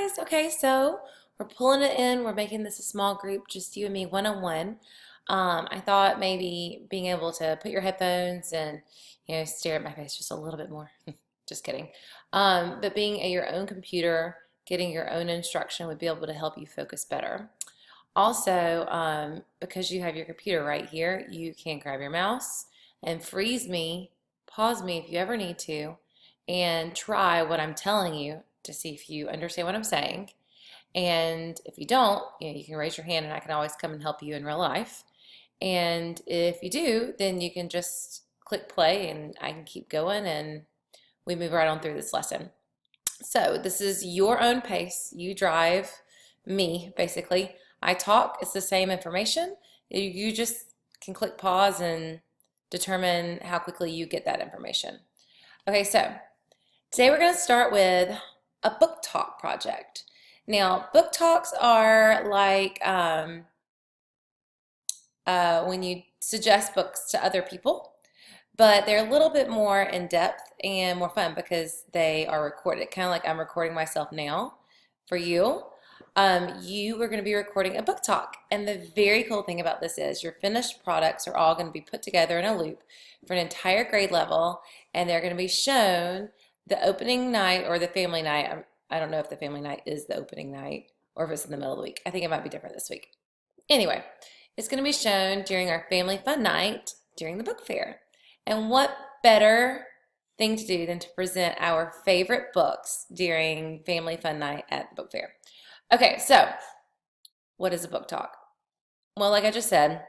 guys. Okay, so we're pulling it in. We're making this a small group, just you and me, one-on-one. I thought maybe being able to put your headphones and stare at my face just a little bit more. Just kidding. But being at your own computer, getting your own instruction would be able to help you focus better. Also, because you have your computer right here, you can grab your mouse and freeze me, pause me if you ever need to, and try what I'm telling you to see if you understand what I'm saying. And if you don't, you can raise your hand and I can always come and help you in real life. And if you do, then you can just click play and I can keep going and we move right on through this lesson. So this is your own pace. You drive me, basically. I talk, it's the same information. You just can click pause and determine how quickly you get that information. Okay, so today we're going to start with a book talk project. Now, book talks are like when you suggest books to other people, but they're a little bit more in depth and more fun because they are recorded, kind of like I'm recording myself now for you. You are going to be recording a book talk, and the very cool thing about this is your finished products are all going to be put together in a loop for an entire grade level, and they're going to be shown the opening night or the family night. I don't know if the family night is the opening night or if it's in the middle of the week. I think it might be different this week. Anyway, it's going to be shown during our family fun night during the book fair. And what better thing to do than to present our favorite books during family fun night at the book fair. Okay, so what is a book talk? Well, like I just said,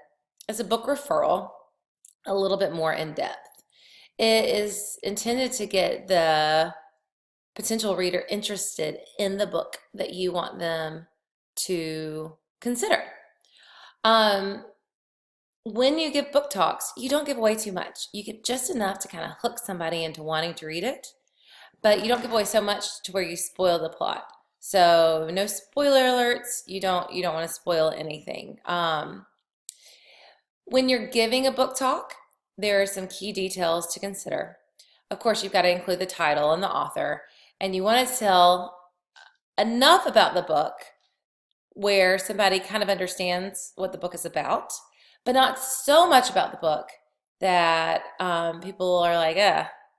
it's a book referral, a little bit more in depth. It is intended to get the potential reader interested in the book that you want them to consider. When you give book talks, you don't give away too much. You give just enough to kind of hook somebody into wanting to read it, but you don't give away so much to where you spoil the plot. So no spoiler alerts. You don't want to spoil anything. When you're giving a book talk, there are some key details to consider. Of course, you've got to include the title and the author, and you want to tell enough about the book where somebody kind of understands what the book is about, but not so much about the book that people are like,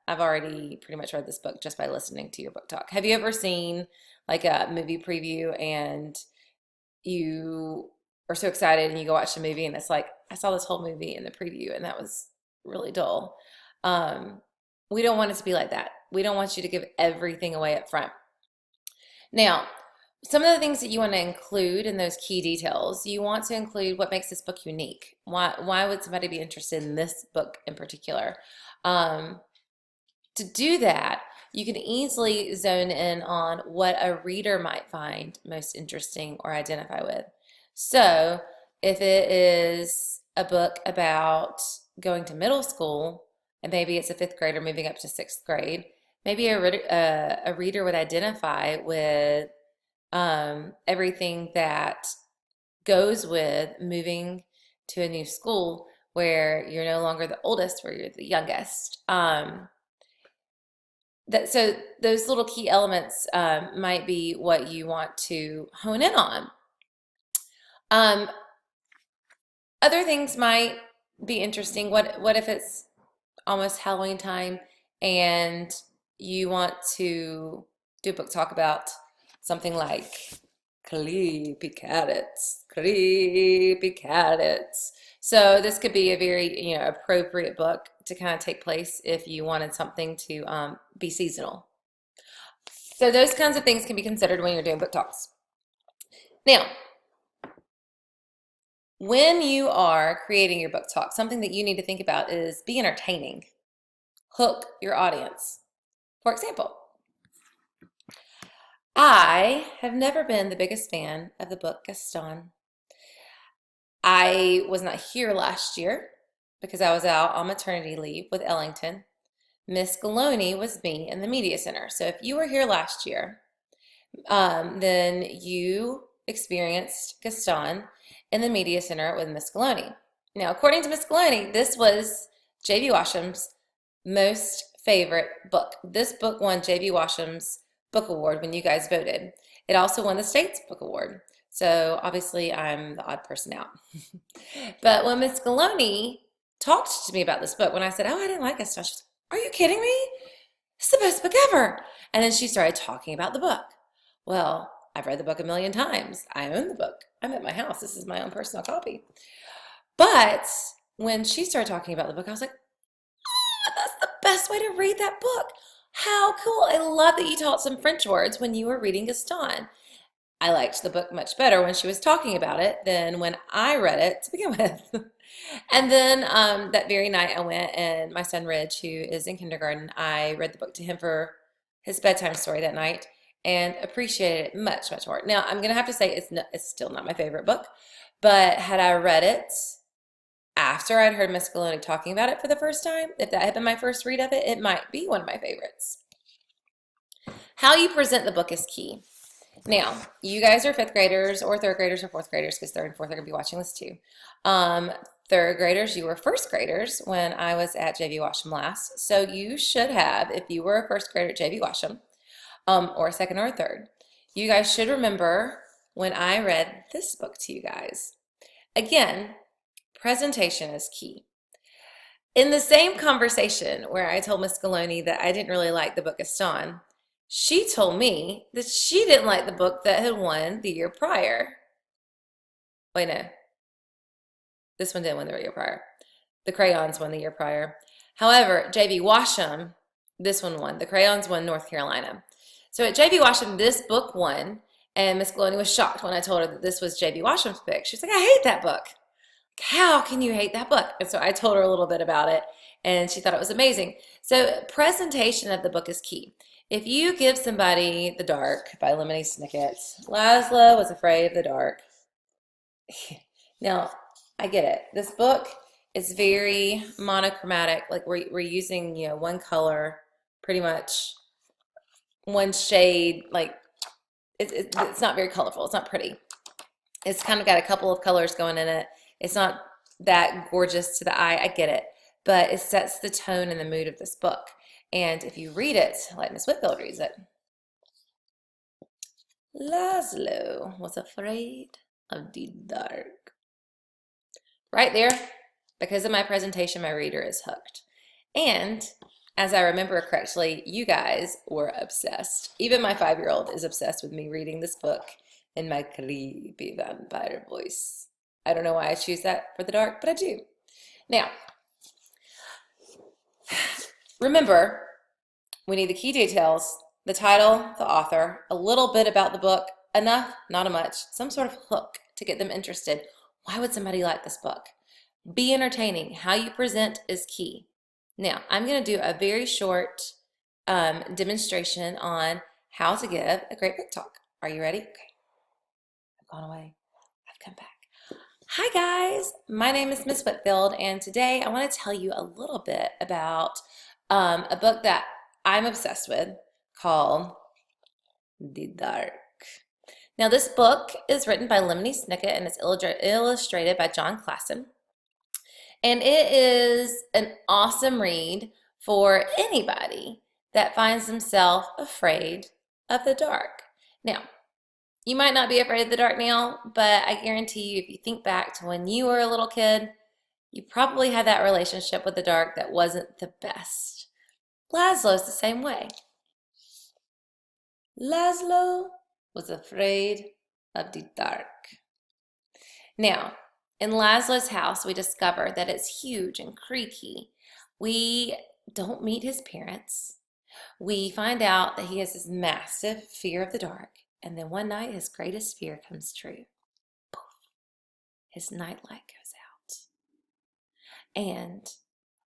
I've already pretty much read this book just by listening to your book talk. Have you ever seen like a movie preview and you are so excited and you go watch the movie and it's like, I saw this whole movie in the preview and that was really dull. We don't want it to be like that. We don't want you to give everything away up front. Now, some of the things that you want to include in those key details, you want to include what makes this book unique. Why would somebody be interested in this book in particular? To do that, you can easily zone in on what a reader might find most interesting or identify with. So if it is a book about going to middle school, and maybe it's a fifth grader moving up to sixth grade, maybe a reader would identify with everything that goes with moving to a new school where you're no longer the oldest, where you're the youngest. So those little key elements might be what you want to hone in on. Other things might be interesting. What if it's almost Halloween time and you want to do a book talk about something like creepy cats. So this could be a very appropriate book to kind of take place if you wanted something to be seasonal. So those kinds of things can be considered when you're doing book talks. Now, when you are creating your book talk, something that you need to think about is be entertaining. Hook your audience. For example, I have never been the biggest fan of the book Gaston. I was not here last year because I was out on maternity leave with Ellington. Miss Galoney was me in the media center. So if you were here last year, then you experienced Gaston in the media center with Miss Galoney. Now, according to Miss Galoney, this was J.B. Washam's most favorite book. This book won J.B. Washam's Book Award when you guys voted. It also won the state's book award. So obviously I'm the odd person out. But when Miss Galoni talked to me about this book, when I said, oh, I didn't like it, she was, are you kidding me? It's the best book ever. And then she started talking about the book. Well, I've read the book a million times. I own the book. I'm at my house. This is my own personal copy. But when she started talking about the book, I was like, oh, that's the best way to read that book. How cool. I love that you taught some French words when you were reading Gaston. I liked the book much better when she was talking about it than when I read it to begin with. And then that very night I went and my son Ridge, who is in kindergarten, I read the book to him for his bedtime story that night and appreciated it much, much more. Now, I'm going to have to say it's still not my favorite book, but had I read it after I'd heard Miss Galoni talking about it for the first time, if that had been my first read of it, it might be one of my favorites. How you present the book is key. Now, you guys are fifth graders or third graders or fourth graders, because third and fourth are going to be watching this too. Third graders, you were first graders when I was at JV Washam last. So you should have, if you were a first grader at JV Washam, or a second or a third, you guys should remember when I read this book to you guys. Again, presentation is key. In the same conversation where I told Miss Galoni that I didn't really like the book Gaston, she told me that she didn't like the book that had won the year prior. Wait, no. This one didn't win the year prior. The crayons won the year prior. However, JV Washam, this one won. The crayons won North Carolina. So at JV Washam, this book won, and Miss Galoni was shocked when I told her that this was JV Washam's pick. She's like, I hate that book. How can you hate that book? And so I told her a little bit about it, and she thought it was amazing. So presentation of the book is key. If you give somebody The Dark by Lemony Snicket, Laszlo was afraid of the dark. Now, I get it. This book is very monochromatic. Like we're using, one color, pretty much one shade. Like it's not very colorful. It's not pretty. It's kind of got a couple of colors going in it. It's not that gorgeous to the eye. I get it. But it sets the tone and the mood of this book. And if you read it, like Miss Whitfield reads it, Laszlo was afraid of the dark. Right there, because of my presentation, my reader is hooked. And as I remember correctly, you guys were obsessed. Even my 5-year-old is obsessed with me reading this book in my creepy vampire voice. I don't know why I choose that for the dark, but I do. Now, remember, we need the key details, the title, the author, a little bit about the book, enough, not a much, some sort of hook to get them interested. Why would somebody like this book? Be entertaining. How you present is key. Now, I'm going to do a very short demonstration on how to give a great book talk. Are you ready? Okay. I've gone away. I've come back. Hi guys, my name is Miss Whitfield, and today I want to tell you a little bit about a book that I'm obsessed with called The Dark. Now this book is written by Lemony Snicket and it's illustrated by John Klassen. And it is an awesome read for anybody that finds themselves afraid of the dark. Now, you might not be afraid of the dark now, but I guarantee you if you think back to when you were a little kid, you probably had that relationship with the dark that wasn't the best. Laszlo's the same way. Laszlo was afraid of the dark. Now, in Laszlo's house, we discover that it's huge and creaky. We don't meet his parents. We find out that he has this massive fear of the dark. And then one night, his greatest fear comes true. Poof. His nightlight goes out. And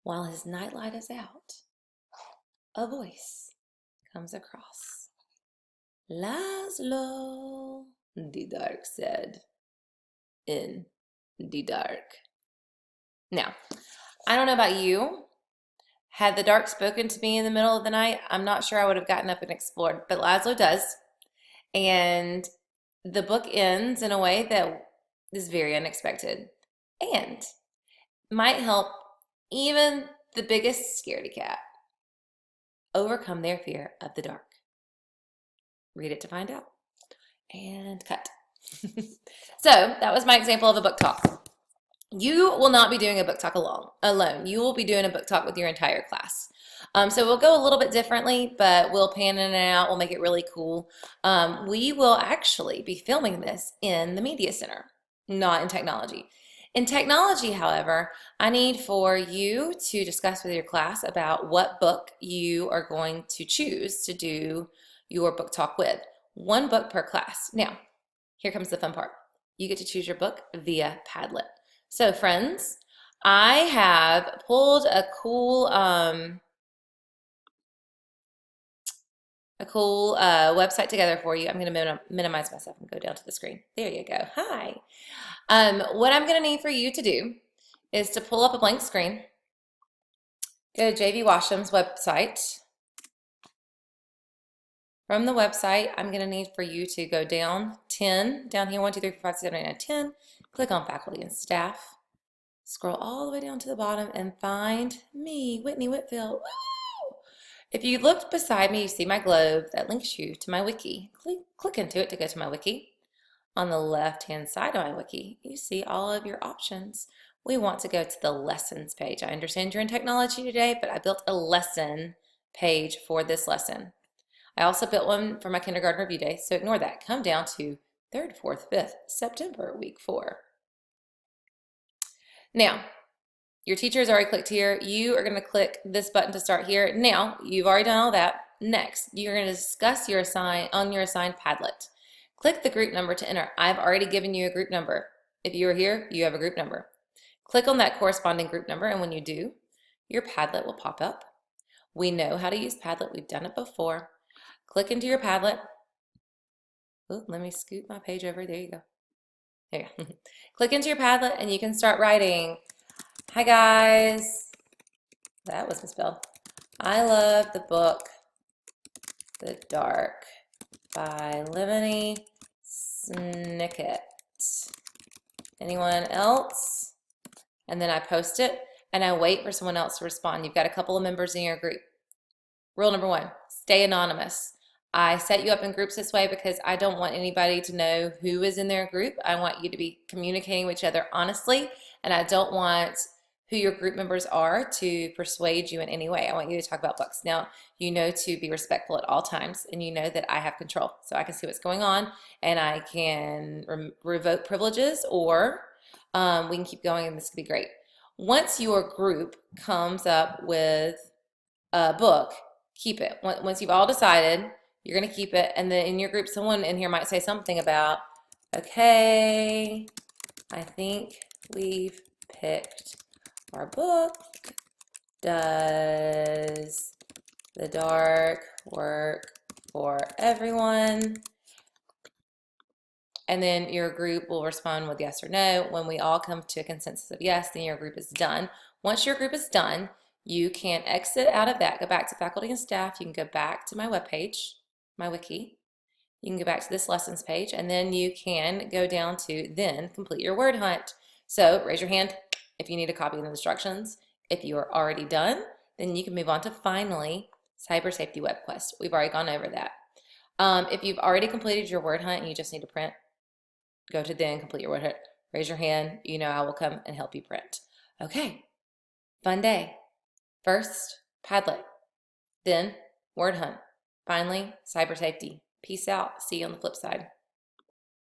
while his nightlight is out, a voice comes across. Laszlo, the dark said, in the dark. Now, I don't know about you. Had the dark spoken to me in the middle of the night, I'm not sure I would have gotten up and explored, but Laszlo does. And the book ends in a way that is very unexpected and might help even the biggest scaredy cat overcome their fear of the dark. Read it to find out. And cut. So that was my example of a book talk. You will not be doing a book talk alone. You will be doing a book talk with your entire class. So we'll go a little bit differently, but we'll pan it out. We'll make it really cool. We will actually be filming this in the Media Center, not in technology. In technology, however, I need for you to discuss with your class about what book you are going to choose to do your book talk with. One book per class. Now, here comes the fun part. You get to choose your book via Padlet. So friends, I have pulled a cool website together for you. I'm going to minimize myself and go down to the screen. There you go. Hi. What I'm going to need for you to do is to pull up a blank screen. Go to JV Washam's website. From the website, I'm going to need for you to go down 10, down here, 1, 2, 3, 4, 5, 6, 7, 8, 9, 10. Click on Faculty and Staff. Scroll all the way down to the bottom and find me, Whitney Whitfield. Woo! If you look beside me, you see my globe that links you to my wiki. Click into it to go to my wiki. On the left-hand side of my wiki, you see all of your options. We want to go to the lessons page. I understand you're in technology today, but I built a lesson page for this lesson. I also built one for my kindergarten review day, so ignore that. Come down to 3rd, 4th, 5th September, week 4. Now, your teacher has already clicked here. You are going to click this button to start here. Now, you've already done all that. Next, you're going to discuss your assigned Padlet. Click the group number to enter. I've already given you a group number. If you are here, you have a group number. Click on that corresponding group number, and when you do, your Padlet will pop up. We know how to use Padlet. We've done it before. Click into your Padlet. Ooh, let me scoot my page over. There you go. There you go. Click into your Padlet, and you can start writing. Hi guys. That was misspelled. I love the book The Dark by Lemony Snicket. Anyone else? And then I post it and I wait for someone else to respond. You've got a couple of members in your group. Rule number 1, stay anonymous. I set you up in groups this way because I don't want anybody to know who is in their group. I want you to be communicating with each other honestly, and I don't want who your group members are to persuade you in any way. I want you to talk about books. Now, you know to be respectful at all times, and you know that I have control. So I can see what's going on, and I can revoke privileges, or we can keep going, and this could be great. Once your group comes up with a book, keep it. Once you've all decided, you're going to keep it, and then in your group, someone in here might say something about, okay, I think we've picked our book. Does the dark work for everyone? And then your group will respond with yes or no. When we all come to a consensus of yes, then your group is done. Once your group is done, you can exit out of that, go back to faculty and staff. You can go back to my webpage, my wiki. You can go back to this lessons page, and then you can go down to then complete your word hunt. So raise your hand if you need a copy of the instructions. If you are already done, then you can move on to finally Cyber Safety Web Quest. We've already gone over that. If you've already completed your word hunt and you just need to print, go to then complete your word hunt. Raise your hand. You know I will come and help you print. Okay, fun day. First, Padlet, then word hunt, finally cyber safety. Peace out. See you on the flip side.